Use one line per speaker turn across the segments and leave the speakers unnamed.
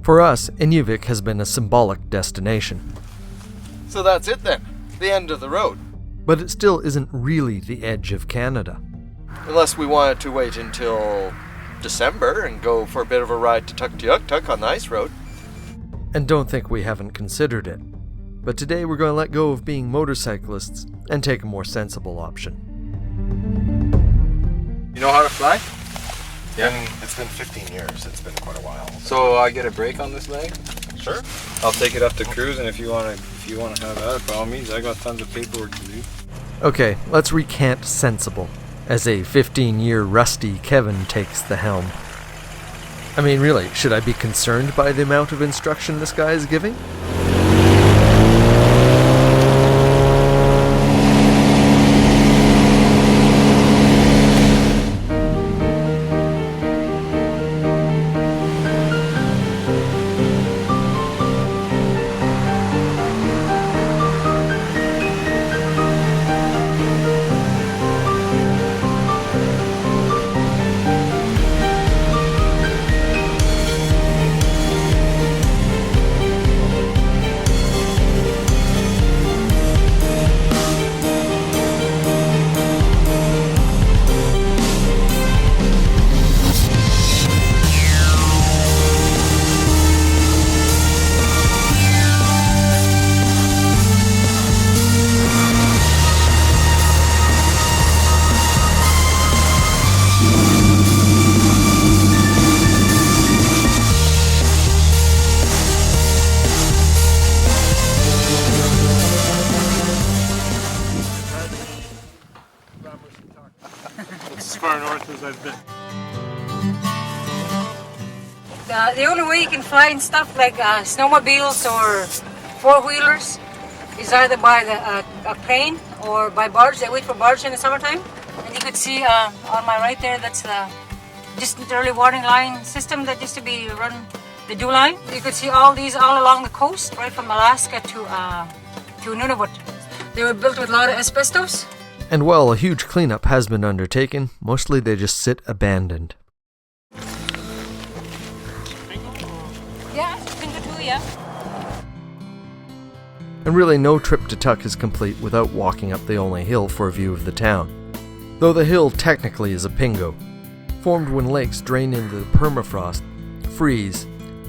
For us, Inuvik has been a symbolic destination.
So that's it then, the end of the road.
But it still isn't really the edge of Canada.
Unless we wanted to wait until December and go for a bit of a ride to Tuktoyaktuk on the ice road.
And don't think we haven't considered it. But today we're going to let go of being motorcyclists and take a more sensible option.
You know how to fly?
Yeah, it's been 15 years. It's been quite a while.
So I get a break on this leg?
Sure.
I'll take it up to cruise, and if you want to have that, by all means, I got tons of paperwork to do.
Okay, let's recant sensible, as a 15-year rusty Kevin takes the helm. I mean, really, should I be concerned by the amount of instruction this guy is giving?
As far north as I've been.
The only way you can fly in stuff like snowmobiles or four-wheelers is either by a plane or by barge. They wait for barge in the summertime. And you could see on my right there, that's the distant early warning line system that used to be run, the DO line. You could see all these all along the coast, right from Alaska to Nunavut. They were built with a lot of asbestos.
And while a huge cleanup has been undertaken, mostly they just sit abandoned.
Yeah, finger too, yeah.
And really no trip to Tuk is complete without walking up the only hill for a view of the town. Though the hill technically is a pingo, formed when lakes drain into the permafrost, freeze,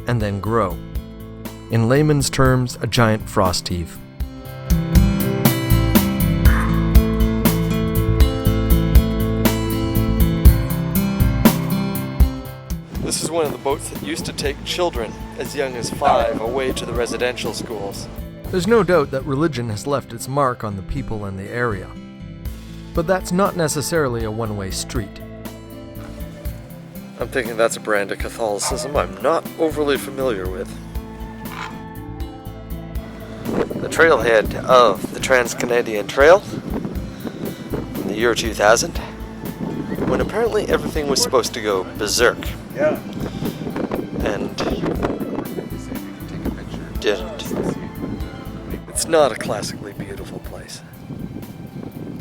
and then grow. In layman's terms, a giant frost heave.
This is one of the boats that used to take children as young as 5 away to the residential schools.
There's no doubt that religion has left its mark on the people in the area. But that's not necessarily a one-way street.
I'm thinking that's a brand of Catholicism I'm not overly familiar with. The trailhead of the Trans-Canadian Trail in the year 2000, when apparently everything was supposed to go berserk.
Yeah.
And didn't. It's not a classically beautiful place.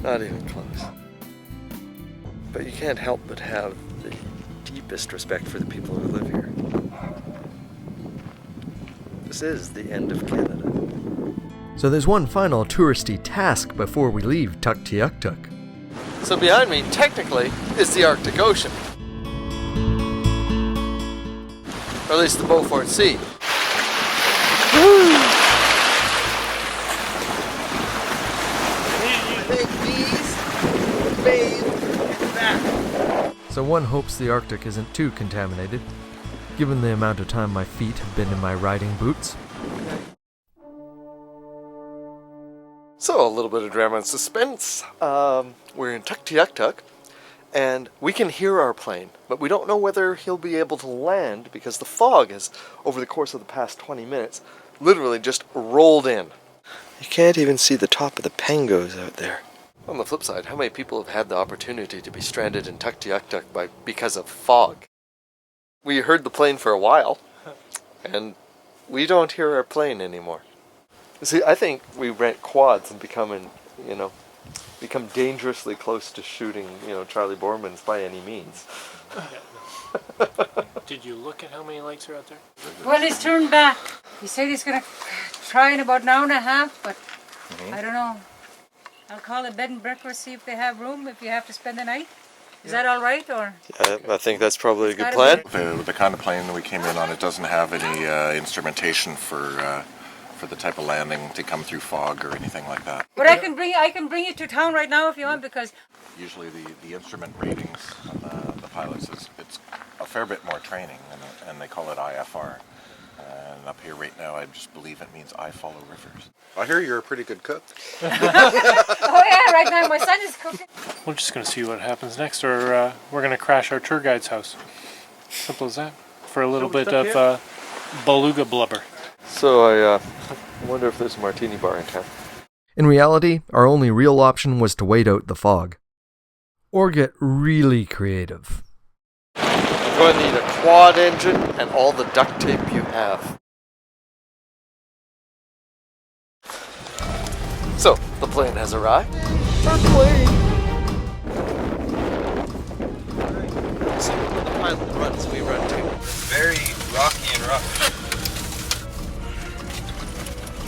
Not even close. But you can't help but have the deepest respect for the people who live here. This is the end of Canada.
So there's one final touristy task before we leave Tuktoyaktuk.
So behind me, technically, is the Arctic Ocean. Or at least the Beaufort Sea.
So one hopes the Arctic isn't too contaminated, given the amount of time my feet have been in my riding boots.
So a little bit of drama and suspense. We're in Tuktoyaktuk, and we can hear our plane, but we don't know whether he'll be able to land because the fog has, over the course of the past 20 minutes, literally just rolled in. You can't even see the top of the pangos out there. On the flip side, how many people have had the opportunity to be stranded in Tuktoyaktuk because of fog? We heard the plane for a while, and we don't hear our plane anymore. See, I think we rent quads and become dangerously close to shooting, Charlie Bormans by any means.
Did you look at how many lakes are out there?
Well, he's turned back. He said he's going to try in about an hour and a half, but I don't know. I'll call a bed and breakfast, see if they have room, if you have to spend the night. Is that all right, or?
I think that's probably a good plan.
The kind of plane that we came in on, it doesn't have any instrumentation for the type of landing to come through fog or anything like that.
But I can bring you to town right now if you want, because
Usually the instrument ratings on the pilots it's a fair bit more training, and they call it IFR. And up here right now, I just believe it means I follow rivers. I hear you're a pretty good cook.
oh yeah, right now my son is cooking.
We're just going to see what happens next, or we're going to crash our tour guide's house. Simple as that. For a little bit of beluga blubber.
So I wonder if there's a martini bar in town.
In reality, our only real option was to wait out the fog. Or get really creative.
You're going to need a quad engine and all the duct tape you have. So, the plane has arrived. Our plane! See, when the pilot runs, we run too.
Very rocky and rough.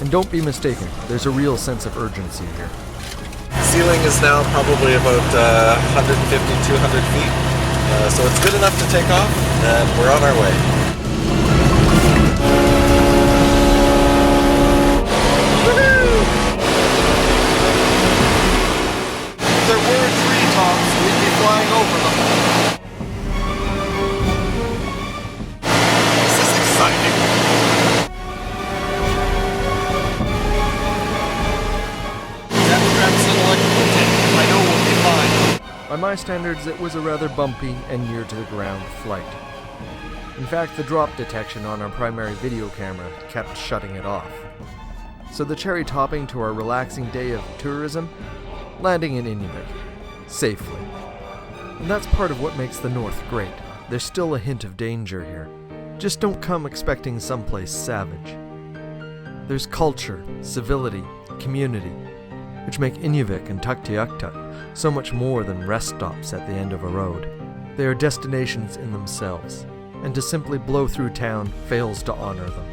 And don't be mistaken, there's a real sense of urgency here.
Ceiling is now probably about 150, 200 feet. So it's good enough to take off, and we're on our way.
If there were treetops, we'd be flying over them. This is exciting. I know we'll be fine.
By my standards, it was a rather bumpy and near-to-the-ground flight. In fact, the drop detection on our primary video camera kept shutting it off. So the cherry topping to our relaxing day of tourism, landing in Inuvik, safely. And that's part of what makes the North great. There's still a hint of danger here. Just don't come expecting someplace savage. There's culture, civility, community, which make Inuvik and Tuktoyaktuk so much more than rest stops at the end of a road. They are destinations in themselves, and to simply blow through town fails to honor them.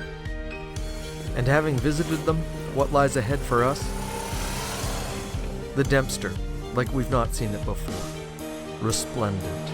And having visited them, what lies ahead for us? The Dempster, like we've not seen it before. Resplendent.